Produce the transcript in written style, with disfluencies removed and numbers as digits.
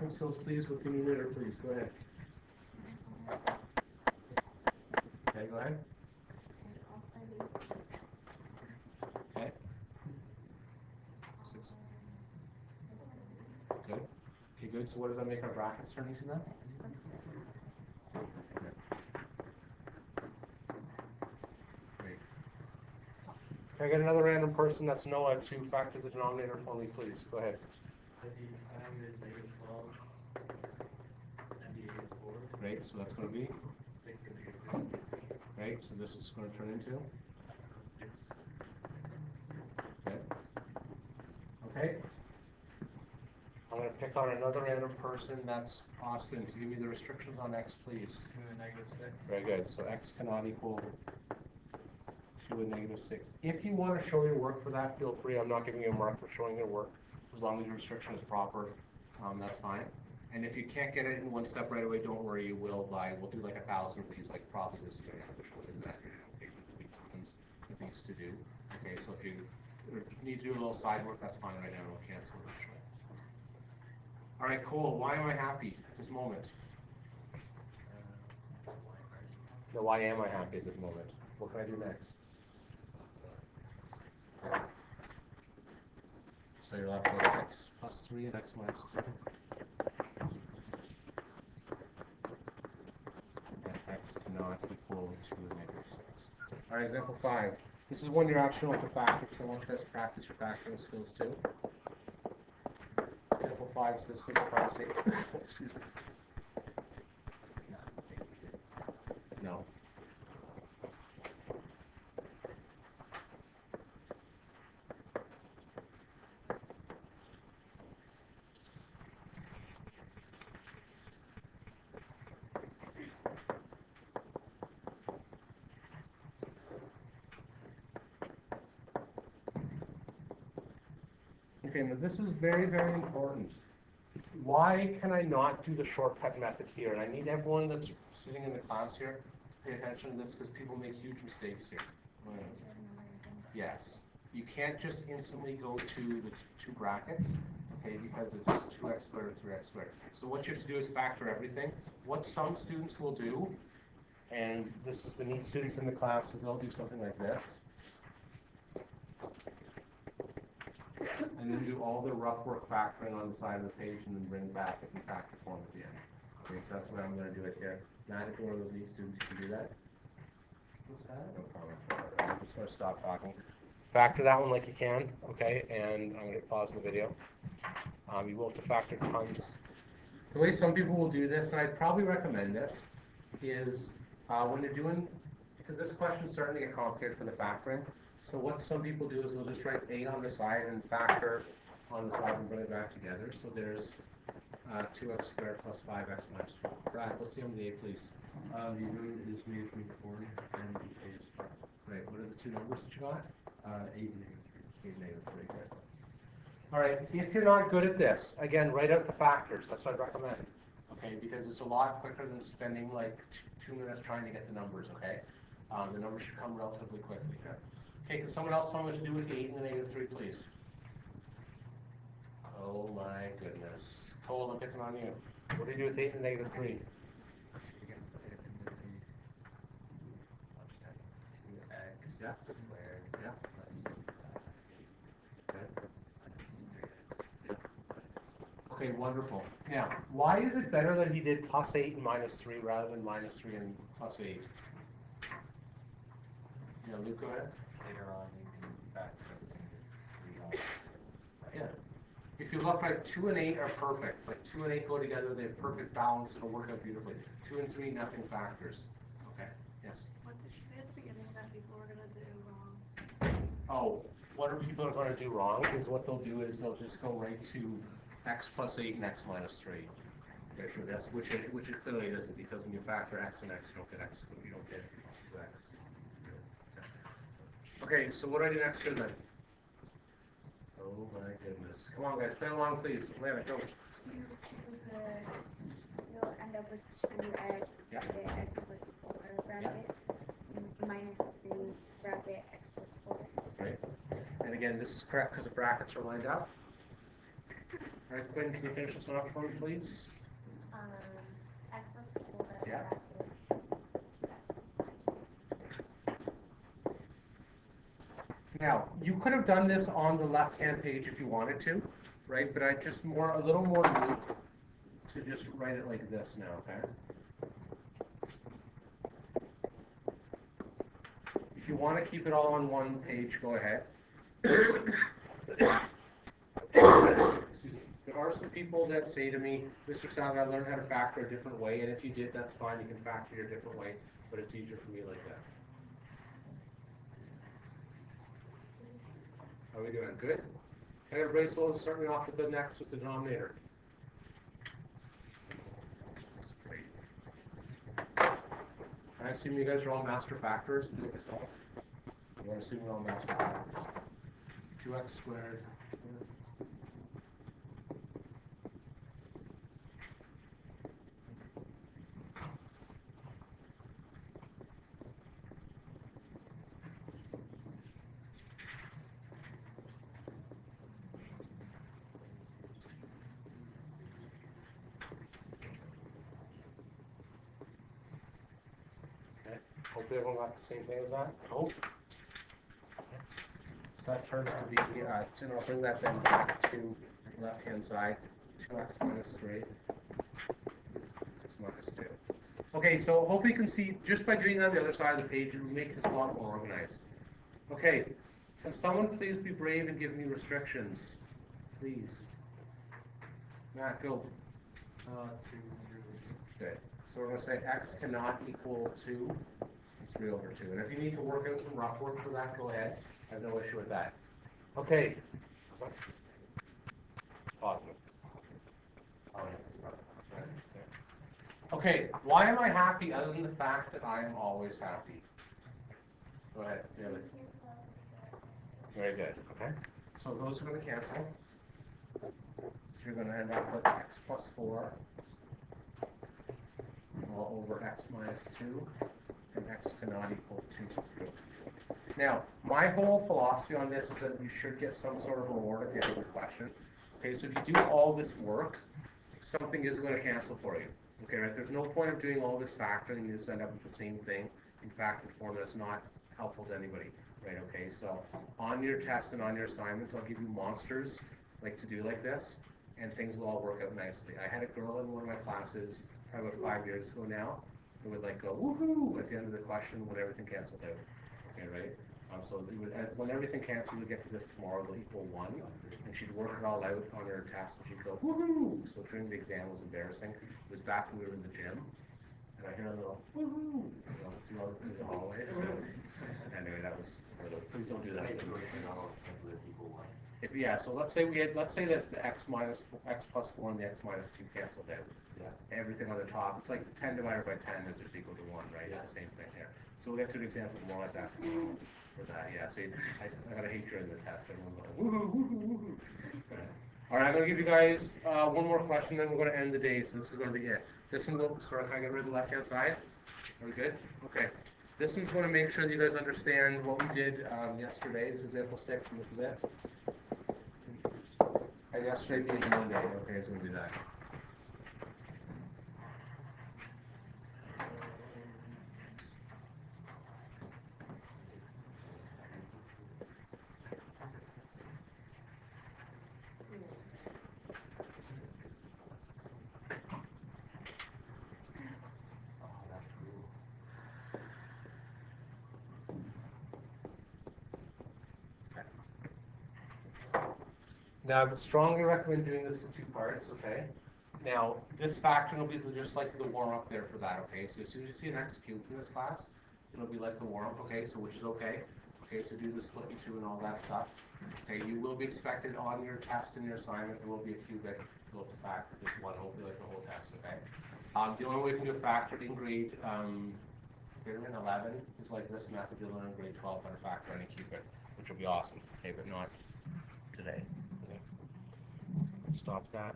factoring skills, please, with the numerator, please. Go ahead. Okay, go ahead. Okay. 6. Good. Okay, good. So what does that make our brackets turn into then? Great. Can I get another random person that's Noah to factor the denominator for me, please? Go ahead. Great, so that's going to be? Great, so this is going to turn into? Okay. Okay. I'm going to pick on another random person, that's Austin. So give me the restrictions on x, please. 2 and -6. Very good. So x cannot equal 2 and -6. If you want to show your work for that, feel free. I'm not giving you a mark for showing your work. As long as your restriction is proper, that's fine. And if you can't get it in one step right away, don't worry, you will we'll do like 1,000 of these, like probably this year. I have to show you that with these to do. Okay, so if you need to do a little side work, that's fine right now. We'll cancel it. All right, Cole, why am I happy at this moment? No, why am I happy at this moment? What can I do next? So you're left with x plus 3 and x minus 2. And x cannot equal 2 and -6. All right, example 5. This is one you're actually going to factor, because I want you guys to practice your factoring skills too. Example 5 says simplify the statement. Excuse me. No. Okay, now this is very, very important. Why can I not do the shortcut method here? And I need everyone that's sitting in the class here to pay attention to this because people make huge mistakes here. Yes. You can't just instantly go to the two brackets, okay, because it's 2x squared or 3x squared. So what you have to do is factor everything. What some students will do, and this is the neat students in the class, is they'll do something like this. And then do all the rough work factoring on the side of the page and then bring back it in factor form at the end. Okay, so that's what I'm going to do it here. Matt, if you're one of those neat students, you can do that. What's that? No problem. I'm just going to stop talking. Factor that one like you can, okay? And I'm going to pause the video. You will have to factor tons. The way some people will do this, and I'd probably recommend this, is when you're doing, because this question's starting to get complicated for the factoring. So what some people do is they'll just write 8 on the side and factor on the side and bring it back together. So there's 2x squared plus 5x minus 12. Brad, what's the end of the 8, please? The root is -4 and the 8 is 5. Great. What are the two numbers that you got? 8 and 8 and -3. Good. All right. If you're not good at this, again, write out the factors. That's what I'd recommend. Okay, because it's a lot quicker than spending like 2 minutes trying to get the numbers. Okay, the numbers should come relatively quickly. Yeah. Okay, can someone else tell me what to do with the 8 and the -3, please? Oh my goodness. Cole, I'm picking on you. What do you do with 8 and the -3? Yeah. squared Yeah. plus Okay, wonderful. Now, why is it better that he did +8 and -3 rather than -3 and +8? Yeah, Luke, go ahead. later on you can factor everything. Yeah. If you look, like 2 and 8 are perfect. Like 2 and 8 go together, they have perfect balance, it'll work out beautifully. 2 and 3, nothing factors. Okay, yes? What did you say at the beginning that people were going to do wrong? Oh, what are people going to do wrong is what they'll do is they'll just go right to x plus 8 and x minus 3. Okay, for this, which it clearly isn't, because when you factor x and x, you don't get x, you don't get 2x. Okay, so what do I do next here then? Oh my goodness. Come on guys, play along please. Atlanta, go. You'll end up with 2x bracket x plus 4 bracket minus 3 bracket x plus 4. Right. And again, this is correct because the brackets are lined up. All right, Quinn, can you finish this one up for me, please? X plus 4 Yeah. bracket 2x. Now, you could have done this on the left-hand page if you wanted to, right? But I just a little more neat to just write it like this now, okay? If you want to keep it all on one page, go ahead. There are some people that say to me, Mr. Salve, I learned how to factor a different way, and if you did, that's fine, you can factor your different way, but it's easier for me like this. How are we doing? Good? Can everybody start me off with the next, with the denominator? Great. I assume you guys are all master factors. Do it yourself. You want to assume you're all master factors. 2x squared. Hopefully everyone got the same thing as that. Hope. So that turns to be, and I'll bring that then back to the left-hand side. 2x minus 3. X minus 2. Okay, so hopefully you can see, just by doing that on the other side of the page, it makes this a lot more organized. Okay, can someone please be brave and give me restrictions? Please. Matt, go. 2. Good. So we're going to say x cannot equal 2. 3 over 2. And if you need to work in some rough work for that, go ahead. I have no issue with that. Okay. Positive. Okay, why am I happy other than the fact that I am always happy? Go ahead. Very good. Okay. So those are going to cancel. So you're going to end up with x plus 4 all over x minus 2. And x cannot equal 2 to 0. Now, my whole philosophy on this is that you should get some sort of reward at the end of the question. Okay, so if you do all this work, something is going to cancel for you. Okay, right? There's no point of doing all this factoring and you just end up with the same thing in factored form that's not helpful to anybody. Right, okay, so on your tests and on your assignments, I'll give you monsters like to do like this, and things will all work out nicely. I had a girl in one of my classes probably about 5 years ago now, it would like go woohoo at the end of the question when everything canceled out. Okay, right? So it would, when everything canceled, we get to this tomorrow, it'll equal 1, and she'd work it all out on her test, and she'd go woohoo. So during the exam was embarrassing. It was back when we were in the gym, and I hear a little woohoo, through the hallway. So anyway, that was. Please don't do that. If so let's say that the x plus 4 and the x minus 2 canceled out. Yeah. Everything on the top, it's like 10 divided by 10 is just equal to 1, right? Yeah. It's the same thing here. So we'll get to an example more like that for that. Yeah. So I gotta hate during the test. Everyone's like woohoo, woohoo, woohoo. All right, I'm gonna give you guys one more question, then we're gonna end the day. So this is gonna be it. This one will. Sorry, can I get rid of the left-hand side? Are we good? Okay. This one's going to make sure that you guys understand what we did yesterday. This is example 6, and this is it. And yesterday being Monday. Okay, it's going to do that. Now, I would strongly recommend doing this in 2 parts, okay? Now, this factor will be just like the warm-up there for that, okay? So as soon as you see an x cubed in this class, it'll be like the warm-up, okay? So which is okay. Okay, so do the split in 2 and all that stuff. Okay, you will be expected on your test and your assignment, there will be a cubic, you'll have to factor this one, hopefully like the whole test, okay? The only way you can do a factor in grade 11 is like this method you'll learn in grade 12 how to factor any cubic, which will be awesome, okay, but not today. Stop that.